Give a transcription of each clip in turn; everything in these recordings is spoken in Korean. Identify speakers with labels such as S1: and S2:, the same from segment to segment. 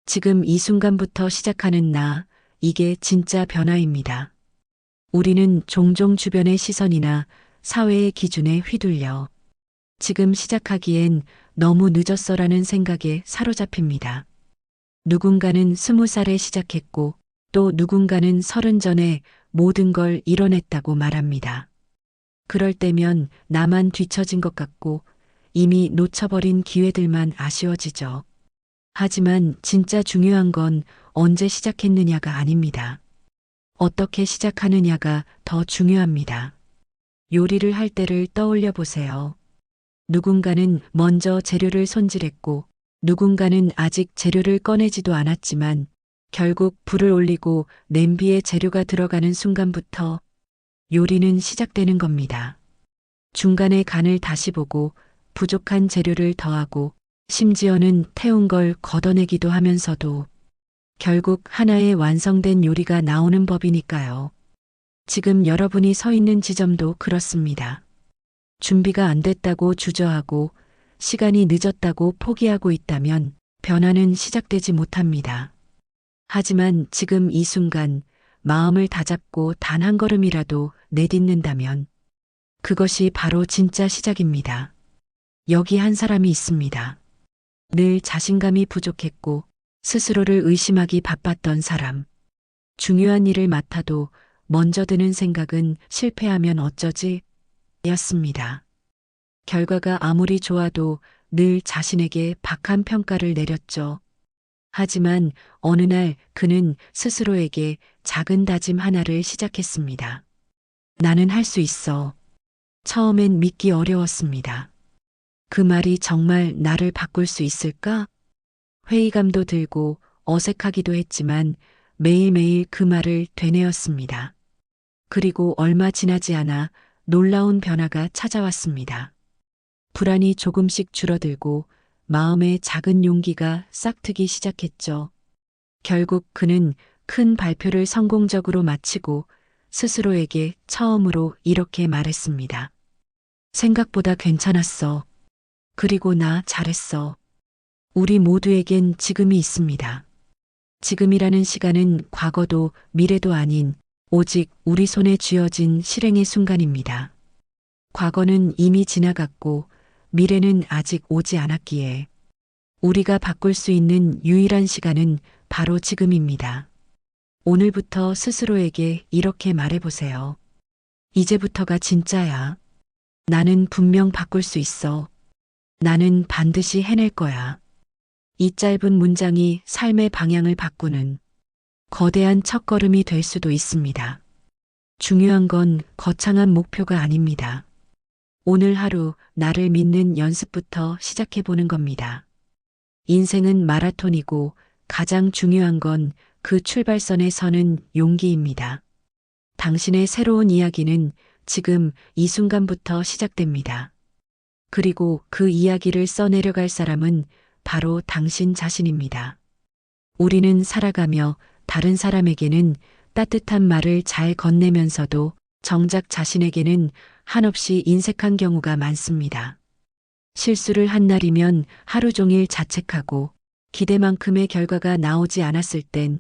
S1: 지금 이 순간부터 시작하는 나, 이게 진짜 변화입니다. 우리는 종종 주변의 시선이나 사회의 기준에 휘둘려 지금 시작하기엔 너무 늦었어라는 생각에 사로잡힙니다. 누군가는 20살에 시작했고 또 누군가는 30 전에 모든 걸 이뤄냈다고 말합니다. 그럴 때면 나만 뒤처진 것 같고 이미 놓쳐버린 기회들만 아쉬워지죠. 하지만 진짜 중요한 건 언제 시작했느냐가 아닙니다. 어떻게 시작하느냐가 더 중요합니다. 요리를 할 때를 떠올려 보세요. 누군가는 먼저 재료를 손질했고 누군가는 아직 재료를 꺼내지도 않았지만 결국 불을 올리고 냄비에 재료가 들어가는 순간부터 요리는 시작되는 겁니다. 중간에 간을 다시 보고 부족한 재료를 더하고 심지어는 태운 걸 걷어내기도 하면서도 결국 하나의 완성된 요리가 나오는 법이니까요. 지금 여러분이 서 있는 지점도 그렇습니다. 준비가 안 됐다고 주저하고 시간이 늦었다고 포기하고 있다면 변화는 시작되지 못합니다. 하지만 지금 이 순간 마음을 다잡고 단 한 걸음이라도 내딛는다면 그것이 바로 진짜 시작입니다. 여기 한 사람이 있습니다. 늘 자신감이 부족했고 스스로를 의심하기 바빴던 사람. 중요한 일을 맡아도 먼저 드는 생각은 실패하면 어쩌지? 였습니다. 결과가 아무리 좋아도 늘 자신에게 박한 평가를 내렸죠. 하지만 어느 날 그는 스스로에게 작은 다짐 하나를 시작했습니다. 나는 할 수 있어. 처음엔 믿기 어려웠습니다. 그 말이 정말 나를 바꿀 수 있을까? 회의감도 들고 어색하기도 했지만 매일매일 그 말을 되뇌었습니다. 그리고 얼마 지나지 않아 놀라운 변화가 찾아왔습니다. 불안이 조금씩 줄어들고 마음의 작은 용기가 싹트기 시작했죠. 결국 그는 큰 발표를 성공적으로 마치고 스스로에게 처음으로 이렇게 말했습니다. 생각보다 괜찮았어. 그리고 나 잘했어. 우리 모두에겐 지금이 있습니다. 지금이라는 시간은 과거도 미래도 아닌 오직 우리 손에 쥐어진 실행의 순간입니다. 과거는 이미 지나갔고 미래는 아직 오지 않았기에 우리가 바꿀 수 있는 유일한 시간은 바로 지금입니다. 오늘부터 스스로에게 이렇게 말해보세요. 이제부터가 진짜야. 나는 분명 바꿀 수 있어. 나는 반드시 해낼 거야. 이 짧은 문장이 삶의 방향을 바꾸는 거대한 첫걸음이 될 수도 있습니다. 중요한 건 거창한 목표가 아닙니다. 오늘 하루 나를 믿는 연습부터 시작해보는 겁니다. 인생은 마라톤이고 가장 중요한 건 그 출발선에 서는 용기입니다. 당신의 새로운 이야기는 지금 이 순간부터 시작됩니다. 그리고 그 이야기를 써내려갈 사람은 바로 당신 자신입니다. 우리는 살아가며 다른 사람에게는 따뜻한 말을 잘 건네면서도 정작 자신에게는 한없이 인색한 경우가 많습니다. 실수를 한 날이면 하루 종일 자책하고 기대만큼의 결과가 나오지 않았을 땐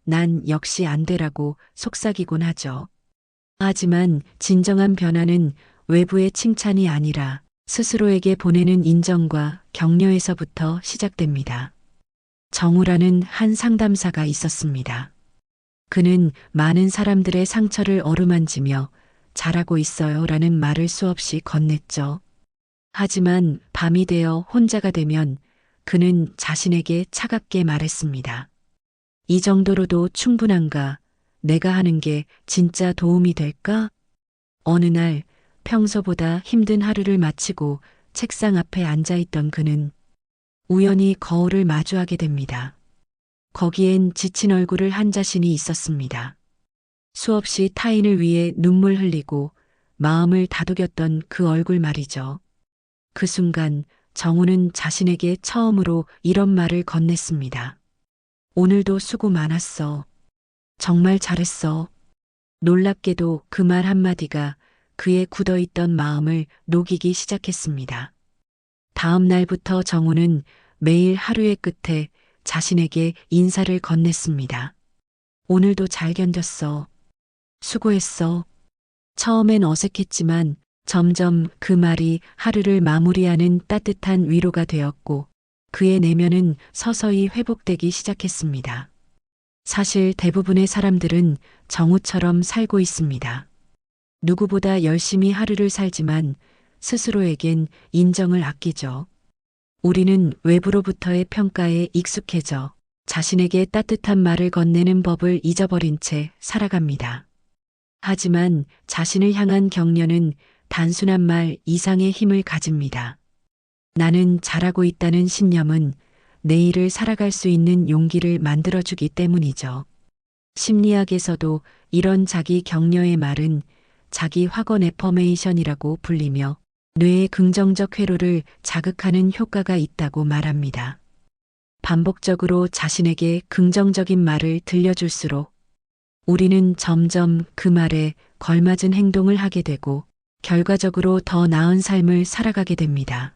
S1: 난 역시 안 되라고 속삭이곤 하죠. 하지만 진정한 변화는 외부의 칭찬이 아니라 스스로에게 보내는 인정과 격려에서부터 시작됩니다. 정우라는 한 상담사가 있었습니다. 그는 많은 사람들의 상처를 어루만지며 잘하고 있어요 라는 말을 수없이 건넸죠. 하지만 밤이 되어 혼자가 되면 그는 자신에게 차갑게 말했습니다. 이 정도로도 충분한가? 내가 하는 게 진짜 도움이 될까? 어느 날 평소보다 힘든 하루를 마치고 책상 앞에 앉아있던 그는 우연히 거울을 마주하게 됩니다. 거기엔 지친 얼굴을 한 자신이 있었습니다. 수없이 타인을 위해 눈물 흘리고 마음을 다독였던 그 얼굴 말이죠. 그 순간 정우는 자신에게 처음으로 이런 말을 건넸습니다. 오늘도 수고 많았어. 정말 잘했어. 놀랍게도 그 말 한마디가 그의 굳어있던 마음을 녹이기 시작했습니다. 다음 날부터 정우는 매일 하루의 끝에 자신에게 인사를 건넸습니다. 오늘도 잘 견뎠어. 수고했어. 처음엔 어색했지만 점점 그 말이 하루를 마무리하는 따뜻한 위로가 되었고 그의 내면은 서서히 회복되기 시작했습니다. 사실 대부분의 사람들은 정우처럼 살고 있습니다. 누구보다 열심히 하루를 살지만 스스로에겐 인정을 아끼죠. 우리는 외부로부터의 평가에 익숙해져 자신에게 따뜻한 말을 건네는 법을 잊어버린 채 살아갑니다. 하지만 자신을 향한 격려는 단순한 말 이상의 힘을 가집니다. 나는 잘하고 있다는 신념은 내일을 살아갈 수 있는 용기를 만들어주기 때문이죠. 심리학에서도 이런 자기 격려의 말은 자기 확언 애퍼메이션이라고 불리며 뇌의 긍정적 회로를 자극하는 효과가 있다고 말합니다. 반복적으로 자신에게 긍정적인 말을 들려줄수록 우리는 점점 그 말에 걸맞은 행동을 하게 되고 결과적으로 더 나은 삶을 살아가게 됩니다.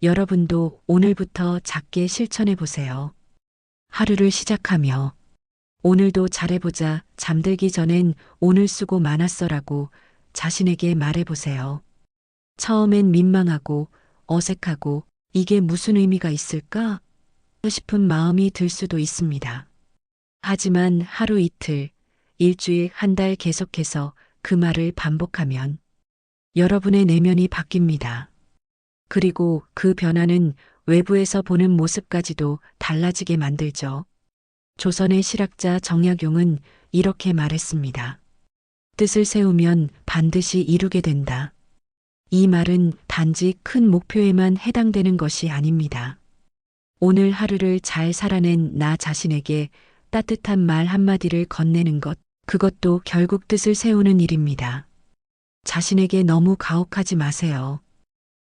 S1: 여러분도 오늘부터 작게 실천해 보세요. 하루를 시작하며 오늘도 잘해보자. 잠들기 전엔 오늘 수고 많았어라고 자신에게 말해보세요. 처음엔 민망하고 어색하고 이게 무슨 의미가 있을까 싶은 마음이 들 수도 있습니다. 하지만 하루 이틀, 일주일, 한 달 계속해서 그 말을 반복하면 여러분의 내면이 바뀝니다. 그리고 그 변화는 외부에서 보는 모습까지도 달라지게 만들죠. 조선의 실학자 정약용은 이렇게 말했습니다. 뜻을 세우면 반드시 이루게 된다. 이 말은 단지 큰 목표에만 해당되는 것이 아닙니다. 오늘 하루를 잘 살아낸 나 자신에게 따뜻한 말 한마디를 건네는 것, 그것도 결국 뜻을 세우는 일입니다. 자신에게 너무 가혹하지 마세요.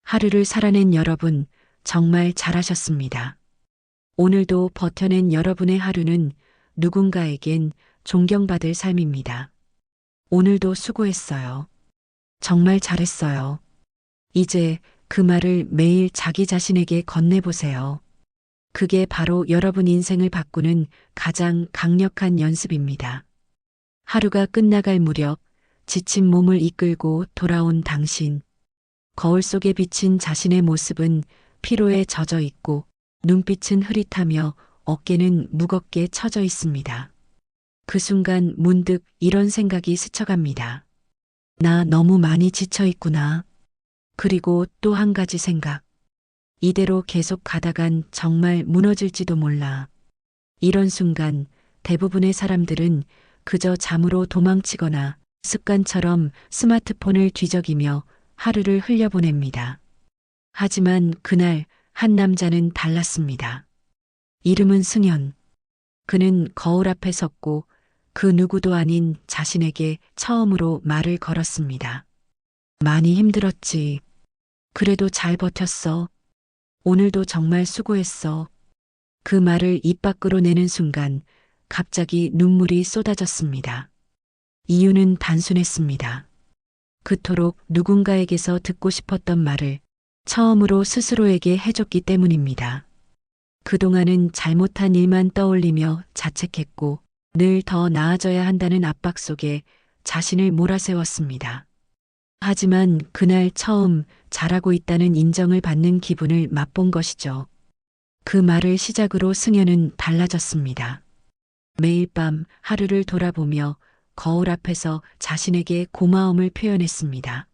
S1: 하루를 살아낸 여러분, 정말 잘하셨습니다. 오늘도 버텨낸 여러분의 하루는 누군가에겐 존경받을 삶입니다. 오늘도 수고했어요. 정말 잘했어요. 이제 그 말을 매일 자기 자신에게 건네보세요. 그게 바로 여러분 인생을 바꾸는 가장 강력한 연습입니다. 하루가 끝나갈 무렵 지친 몸을 이끌고 돌아온 당신. 거울 속에 비친 자신의 모습은 피로에 젖어 있고 눈빛은 흐릿하며 어깨는 무겁게 처져 있습니다. 그 순간 문득 이런 생각이 스쳐갑니다. 나 너무 많이 지쳐 있구나. 그리고 또 한 가지 생각. 이대로 계속 가다간 정말 무너질지도 몰라. 이런 순간 대부분의 사람들은 그저 잠으로 도망치거나 습관처럼 스마트폰을 뒤적이며 하루를 흘려보냅니다. 하지만 그날 한 남자는 달랐습니다. 이름은 승현. 그는 거울 앞에 섰고 그 누구도 아닌 자신에게 처음으로 말을 걸었습니다. 많이 힘들었지. 그래도 잘 버텼어. 오늘도 정말 수고했어. 그 말을 입 밖으로 내는 순간 갑자기 눈물이 쏟아졌습니다. 이유는 단순했습니다. 그토록 누군가에게서 듣고 싶었던 말을 처음으로 스스로에게 해줬기 때문입니다. 그동안은 잘못한 일만 떠올리며 자책했고 늘 더 나아져야 한다는 압박 속에 자신을 몰아세웠습니다. 하지만 그날 처음 잘하고 있다는 인정을 받는 기분을 맛본 것이죠. 그 말을 시작으로 승현은 달라졌습니다. 매일 밤 하루를 돌아보며 거울 앞에서 자신에게 고마움을 표현했습니다.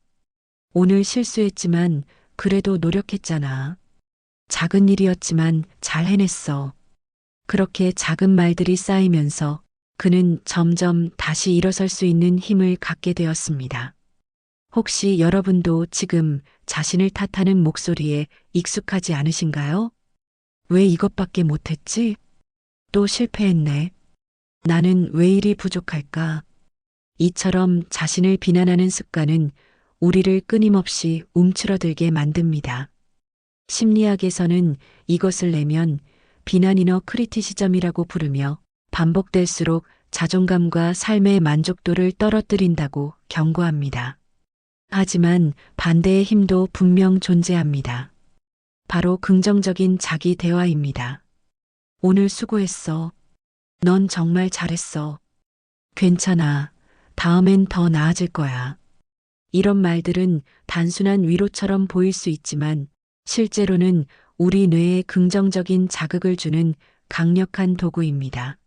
S1: 오늘 실수했지만 그래도 노력했잖아. 작은 일이었지만 잘 해냈어. 그렇게 작은 말들이 쌓이면서 그는 점점 다시 일어설 수 있는 힘을 갖게 되었습니다. 혹시 여러분도 지금 자신을 탓하는 목소리에 익숙하지 않으신가요? 왜 이것밖에 못했지? 또 실패했네. 나는 왜 이리 부족할까? 이처럼 자신을 비난하는 습관은 우리를 끊임없이 움츠러들게 만듭니다. 심리학에서는 이것을 내면 비난이너 크리티시즘이라고 부르며 반복될수록 자존감과 삶의 만족도를 떨어뜨린다고 경고합니다. 하지만 반대의 힘도 분명 존재합니다. 바로 긍정적인 자기 대화입니다. 오늘 수고했어. 넌 정말 잘했어. 괜찮아. 다음엔 더 나아질 거야. 이런 말들은 단순한 위로처럼 보일 수 있지만 실제로는 우리 뇌에 긍정적인 자극을 주는 강력한 도구입니다.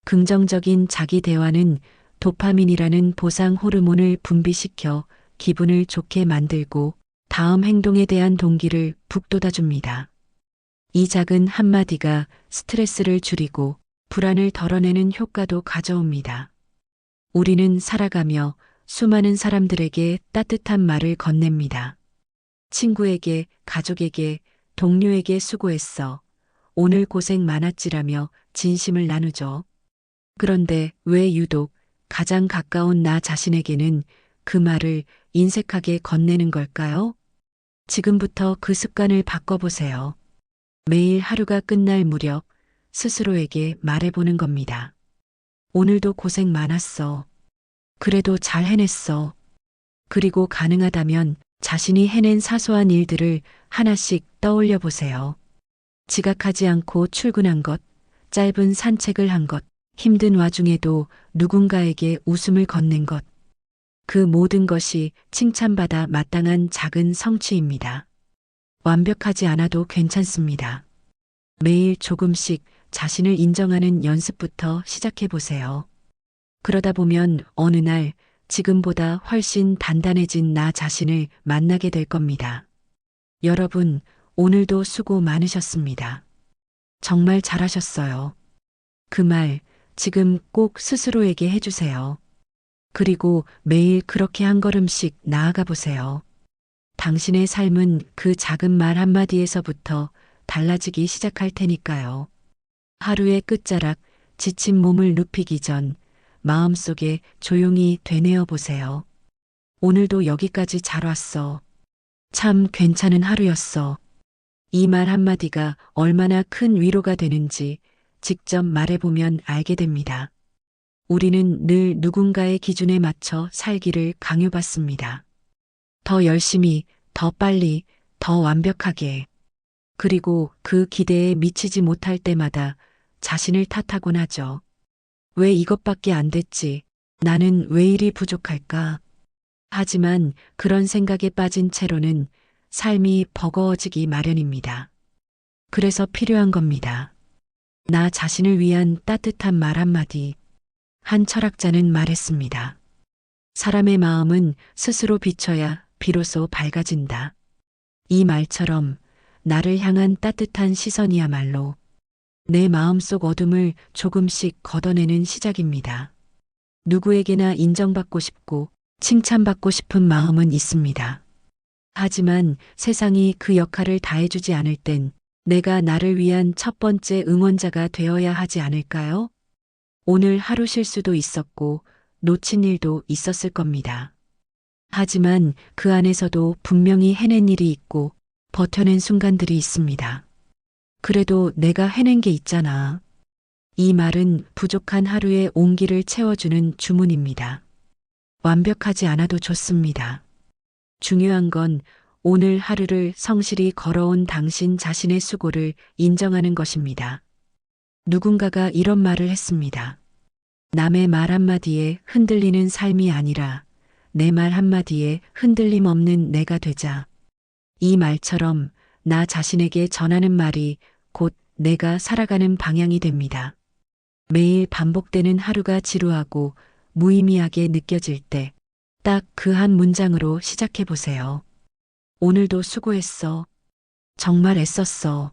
S1: 긍정적인 자기 대화는 도파민이라는 보상 호르몬을 분비시켜 기분을 좋게 만들고 다음 행동에 대한 동기를 북돋아줍니다. 이 작은 한마디가 스트레스를 줄이고 불안을 덜어내는 효과도 가져옵니다. 우리는 살아가며 수많은 사람들에게 따뜻한 말을 건넵니다. 친구에게, 가족에게, 동료에게 수고했어. 오늘 고생 많았지라며 진심을 나누죠. 그런데 왜 유독 가장 가까운 나 자신에게는 그 말을 인색하게 건네는 걸까요? 지금부터 그 습관을 바꿔보세요. 매일 하루가 끝날 무렵 스스로에게 말해보는 겁니다. 오늘도 고생 많았어. 그래도 잘 해냈어. 그리고 가능하다면 자신이 해낸 사소한 일들을 하나씩 떠올려 보세요. 지각하지 않고 출근한 것, 짧은 산책을 한 것, 힘든 와중에도 누군가에게 웃음을 건넨 것. 그 모든 것이 칭찬받아 마땅한 작은 성취입니다. 완벽하지 않아도 괜찮습니다. 매일 조금씩 자신을 인정하는 연습부터 시작해 보세요. 그러다 보면 어느 날 지금보다 훨씬 단단해진 나 자신을 만나게 될 겁니다. 여러분, 오늘도 수고 많으셨습니다. 정말 잘하셨어요. 그 말 지금 꼭 스스로에게 해주세요. 그리고 매일 그렇게 한 걸음씩 나아가 보세요. 당신의 삶은 그 작은 말 한마디에서부터 달라지기 시작할 테니까요. 하루의 끝자락, 지친 몸을 눕히기 전 마음속에 조용히 되뇌어 보세요. 오늘도 여기까지 잘 왔어. 참 괜찮은 하루였어. 이 말 한마디가 얼마나 큰 위로가 되는지 직접 말해보면 알게 됩니다. 우리는 늘 누군가의 기준에 맞춰 살기를 강요받습니다. 더 열심히, 더 빨리, 더 완벽하게. 그리고 그 기대에 미치지 못할 때마다 자신을 탓하곤 하죠. 왜 이것밖에 안 됐지? 나는 왜 이리 부족할까? 하지만 그런 생각에 빠진 채로는 삶이 버거워지기 마련입니다. 그래서 필요한 겁니다. 나 자신을 위한 따뜻한 말 한마디. 한 철학자는 말했습니다. 사람의 마음은 스스로 비춰야 비로소 밝아진다. 이 말처럼 나를 향한 따뜻한 시선이야말로 내 마음속 어둠을 조금씩 걷어내는 시작입니다. 누구에게나 인정받고 싶고 칭찬받고 싶은 마음은 있습니다. 하지만 세상이 그 역할을 다해주지 않을 땐 내가 나를 위한 첫 번째 응원자가 되어야 하지 않을까요? 오늘 하루 실수도 있었고 놓친 일도 있었을 겁니다. 하지만 그 안에서도 분명히 해낸 일이 있고 버텨낸 순간들이 있습니다. 그래도 내가 해낸 게 있잖아. 이 말은 부족한 하루의 온기를 채워주는 주문입니다. 완벽하지 않아도 좋습니다. 중요한 건 오늘 하루를 성실히 걸어온 당신 자신의 수고를 인정하는 것입니다. 누군가가 이런 말을 했습니다. 남의 말 한마디에 흔들리는 삶이 아니라 내 말 한마디에 흔들림 없는 내가 되자. 이 말처럼 나 자신에게 전하는 말이 곧 내가 살아가는 방향이 됩니다. 매일 반복되는 하루가 지루하고 무의미하게 느껴질 때 딱 그 한 문장으로 시작해 보세요. 오늘도 수고했어. 정말 애썼어.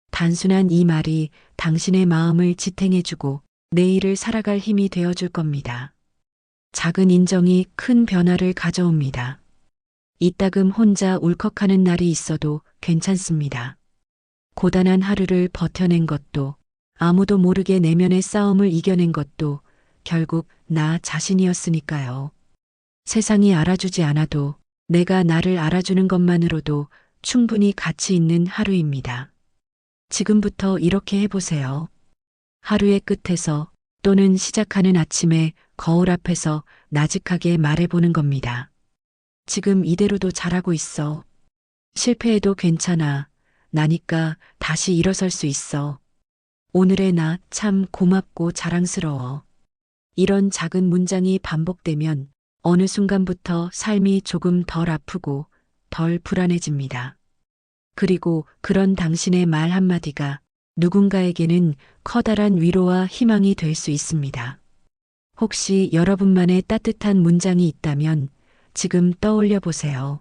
S1: 단순한 이 말이 당신의 마음을 지탱해주고 내일을 살아갈 힘이 되어줄 겁니다. 작은 인정이 큰 변화를 가져옵니다. 이따금 혼자 울컥하는 날이 있어도 괜찮습니다. 고단한 하루를 버텨낸 것도 아무도 모르게 내면의 싸움을 이겨낸 것도 결국 나 자신이었으니까요. 세상이 알아주지 않아도 내가 나를 알아주는 것만으로도 충분히 가치 있는 하루입니다. 지금부터 이렇게 해보세요. 하루의 끝에서 또는 시작하는 아침에 거울 앞에서 나직하게 말해보는 겁니다. 지금 이대로도 잘하고 있어. 실패해도 괜찮아. 나니까 다시 일어설 수 있어. 오늘의 나 참 고맙고 자랑스러워. 이런 작은 문장이 반복되면 어느 순간부터 삶이 조금 덜 아프고 덜 불안해집니다. 그리고 그런 당신의 말 한마디가 누군가에게는 커다란 위로와 희망이 될 수 있습니다. 혹시 여러분만의 따뜻한 문장이 있다면 지금 떠올려 보세요.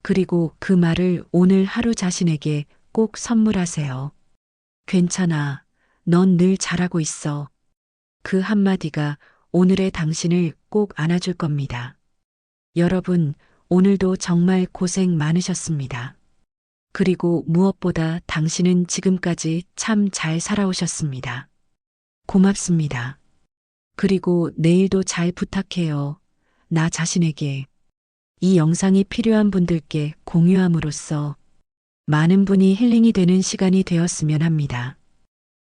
S1: 그리고 그 말을 오늘 하루 자신에게 꼭 선물하세요. 괜찮아. 넌 늘 잘하고 있어. 그 한마디가 오늘의 당신을 꼭 안아줄 겁니다. 여러분, 오늘도 정말 고생 많으셨습니다. 그리고 무엇보다 당신은 지금까지 참 잘 살아오셨습니다. 고맙습니다. 그리고 내일도 잘 부탁해요. 나 자신에게. 이 영상이 필요한 분들께 공유함으로써 많은 분이 힐링이 되는 시간이 되었으면 합니다.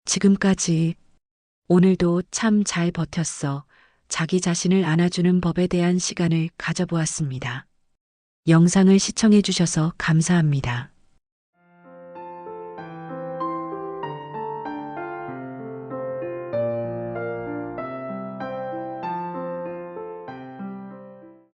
S1: 지금까지 오늘도 참 잘 버텼어. 자기 자신을 안아주는 법에 대한 시간을 가져보았습니다. 영상을 시청해 주셔서 감사합니다.